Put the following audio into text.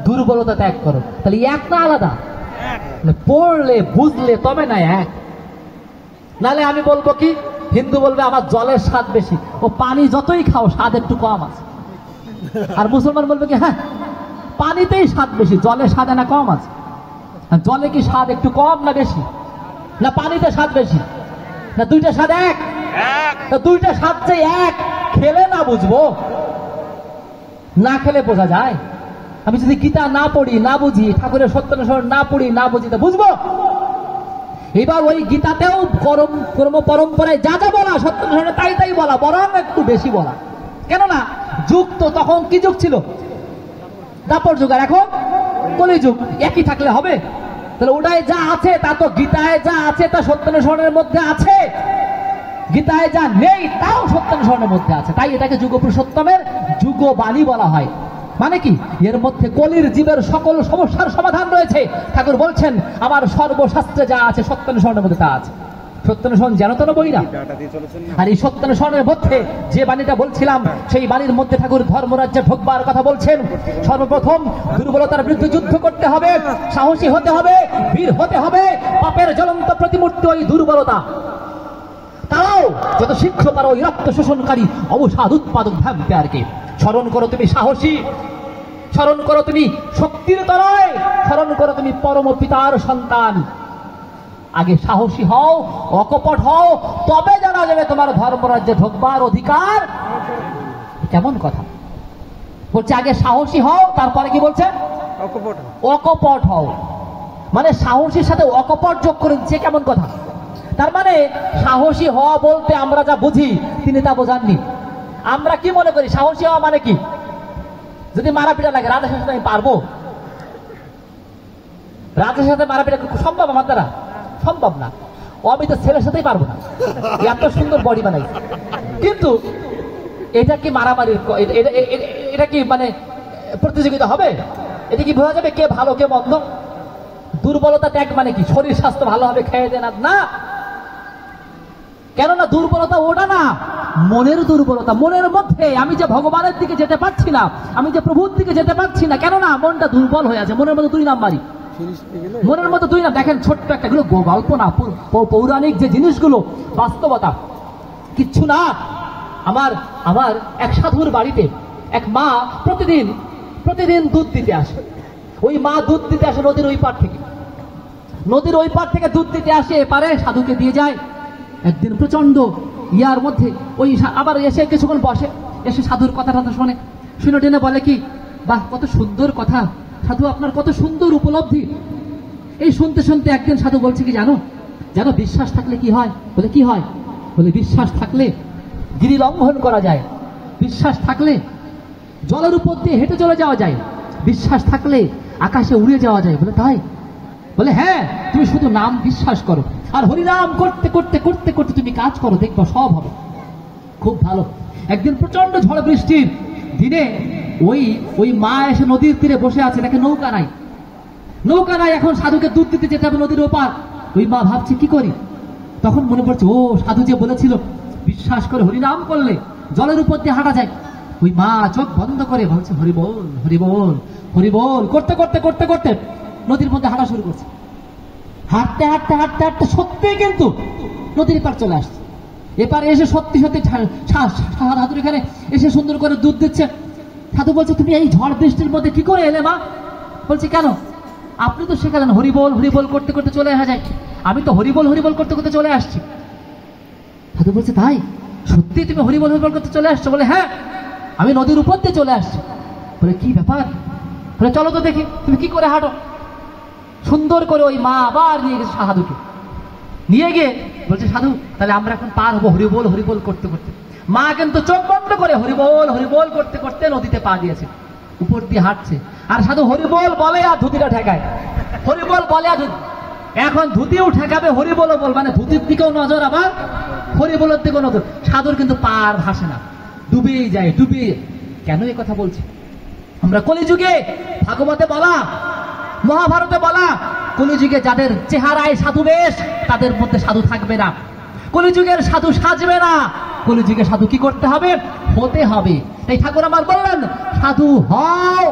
দুর্বলতা ত্যাগ করো। তাহলে এক না আলাদা? পড়লে বুঝলে তবে না এক। নালে আমি বলবো কি, হিন্দু বলবে আমার জলের স্বাদ বেশি, ও পানি যতই খাও স্বাদ একটু কম আছে। আর মুসলমান বলবে কি, হ্যাঁ পানিতেই স্বাদ বেশি, জলের স্বাদ না কম আছে। জলে কি স্বাদ একটু কম না বেশি? না পানিতে স্বাদ বেশি? না দুইটা স্বাদ এক? দুইটা স্বাদ যে এক, খেলে না বুঝবো? না খেলে বোঝা যায়? আমি যদি গীতা না পড়ি, না বুঝি, ঠাকুরের সত্যানুসরণ না পড়ি, না বুঝি, তা বুঝবো? এবার ওই গীতাতেও কর্ম পরম্পরায় যা যা বলা সত্যানুসরণে তাই তাই বলা, বরং একটু বেশি বলা। কেননা যুগ তো তখন কি যুগ ছিল? দাপর যুগ, আর এখন কলিযুগ। একই থাকলে হবে? তাহলে ওটাই যা আছে তা তো গীতায় যা আছে তা সত্যানুসরণের মধ্যে আছে, গীতায় যা নেই তাও সত্যানুসরণের মধ্যে আছে। তাই এটাকে যুগ পুরুষোত্তমের যুগবাণী বলা হয়। মানে কি, এর মধ্যে কলির জীবের সকল সমস্যার সমাধান রয়েছে। ঠাকুর বলছেন আমার সর্বশাস্ত্রে যা আছে সত্যানুসরণের মধ্যে তা আছে। সত্যানুসরণ যেন তেন বই না। আর এই সত্যানুসরণের মধ্যে যে বাণীটা বলছিলাম, সেই বাণীর মধ্যে ঠাকুর ধর্মরাজ্যে ঢোকবার কথা বলছেন। সর্বপ্রথম দুর্বলতার বিরুদ্ধে যুদ্ধ করতে হবে, সাহসী হতে হবে, বীর হতে হবে। পাপের জ্বলন্ত প্রতিমূর্তি ওই দুর্বলতা। তারাও যত শীঘ্র পারো ওই রক্ত শোষণকারী অবসাদ উৎপাদক ভ্যাম্পায়ারকে স্মরণ করো তুমি সাহসী, স্মরণ করো তুমি শক্তির তরয়, স্মরণ করো তুমি পরম পিতার সন্তান। আগে সাহসী হও, অকপট হও, তবে জানা যাবে তোমার ধর্মরাজ্যে ঢোকবার অধিকার। কেমন কথা বলছে? আগে সাহসী হও, তারপরে কি বলছে? অকপট হও। মানে সাহসীর সাথে অকপট যোগ করে দিচ্ছে। কেমন কথা? তার মানে সাহসী হওয়া বলতে আমরা যা বুঝি তিনি তা বোঝাননি। আমরা কি মনে করি সাহসী হওয়া মানে কি? যদি মারাপিটা লাগে, রাজার সাথে আমি পারবো? রাজার সাথে মারাপিটা সম্ভব আমার দ্বারা? সম্ভব না। আমি তো ছেলের সাথেই পারবো না, এত সুন্দর বডি বানাই। কিন্তু এটা কি মারামারি? এটা কি মানে প্রতিযোগিতা হবে? এটা কি বোঝা যাবে কে ভালো কে মন্দ? দুর্বলতা ত্যাগ মানে কি শরীর স্বাস্থ্য ভালো হবে খেয়ে দেন না। কেননা দুর্বলতা ওটা না, মনের দুর্বলতা। মনের মধ্যে আমি যে ভগবানের দিকে যেতে পারছি না, আমি যে প্রভুর দিকে যেতে পারছি না, কেননা মনটা দুর্বল হয়ে আছে। মনের মধ্যে দুই নাম্বারই, মনের মধ্যে দুই নাম। দেখেন ছোট্ট একটা গুলো গল্প না, পৌরাণিক যে জিনিসগুলো বাস্তবতা কিচ্ছু না। আমার এক সাধুর বাড়িতে এক মা প্রতিদিন দুধ দিতে আসে। ওই মা দুধ দিতে আসে নদীর ওই পার থেকে। নদীর ওই পার থেকে দুধ দিতে আসে, এপারে সাধুকে দিয়ে যায়। একদিন প্রচন্ড ইয়ার মধ্যে ওই আবার এসে কিছুক্ষণ বসে, এসে সাধুর কথা শুনে টেনে বলে কি, বাহ কত সুন্দর কথা সাধু, আপনার কত সুন্দর উপলব্ধি। এই শুনতে শুনতে একদিন সাধু বলছে কি জানো, বিশ্বাস থাকলে কি হয়? বলে কি হয়? বলে বিশ্বাস থাকলে গিরি লঙ্ঘন করা যায়, বিশ্বাস থাকলে জলের উপর দিয়ে হেঁটে চলে যাওয়া যায়, বিশ্বাস থাকলে আকাশে উড়ে যাওয়া যায়। বলে তাই? বলে হ্যাঁ, তুমি শুধু নাম বিশ্বাস করো, আর হরিনাম করতে করতে করতে করতে তুমি কাজ করো, দেখবো সব হবে। খুব ভালো। একদিন প্রচন্ড ঝড় বৃষ্টির দিনে ওই মা এসে নদীর তীরে বসে আছে, নাকি নৌকা নাই। এখন সাধুকে দুধ দিতে যেতে হবে নদীর ওপার। ওই মা ভাবছে কি করি। তখন মনে পড়ছে, ও সাধু যে বলেছিল বিশ্বাস করে হরিনাম করলে জলের উপর দিয়ে হাঁটা যায়। ওই মা চোখ বন্ধ করে বলছে হরিবোল হরিবোল হরিবোল করতে করতে করতে করতে নদীর মধ্যে হাঁটা শুরু করছে। হাঁটতে হাঁটতে হাঁটতে হাঁটতে সত্যি কিন্তু নদীর পার চলে আসছে। এপারে এসে সত্যি সত্যি সাধুর এখানে এসে সুন্দর করে দুধ দিচ্ছে। সাধু বলছে তুমি এই ঝড় বৃষ্টির মধ্যে কি করে এলে মা? বলছে কেন, আপনি তো শেখালেন হরিবোল হরিবোল করতে করতে চলে আসা যায়, আমি তো হরিবোল হরিবোল করতে করতে চলে আসছি। সাধু বলছে তাই? সত্যি তুমি হরিবোল হরিবোল করতে চলে আসছো? বলে হ্যাঁ, আমি নদীর উপর দিয়ে চলে আসছি। বলে কি ব্যাপার? বলে চলো তো দেখি তুমি কি করে হাঁটো। সুন্দর করে ওই মা আবার নিয়ে গেছে সাধুকে। নিয়ে গিয়ে বলছে সাধু তাহলে আমরা এখন পার হবো হরিবোল হরিবোল করতে করতে। মা কিন্তু চোখ বন্ধ করে হরিবোল হরিবোল করতে করতে নদীতে পা দিয়েছে, উপর দিয়ে হাঁটছে। আর সাধু হরিবোল বলে আর ধুতিটা ঠেকায়, হরিবোল বলে আর এখন ধুতিও ঠেকাবে হরিবোলও বল, মানে ধুতির দিকেও নজর আবার হরিবোলের দিকেও নজর। সাধুর কিন্তু পার ভাসে না, ডুবেই যায় ডুবে। কেন এই কথা বলছি? আমরা কলিযুগে ভাগবতে বলা, মহাভারতে বলা, কলিযুগে যাদের চেহারায় সাধু বেশ তাদের মধ্যে সাধু থাকবে না। কলিযুগের সাধু সাজবে না। কলিযুগে সাধু কি করতে হবে? হতে হবে। তাই ঠাকুর আমার বললেন সাধু হও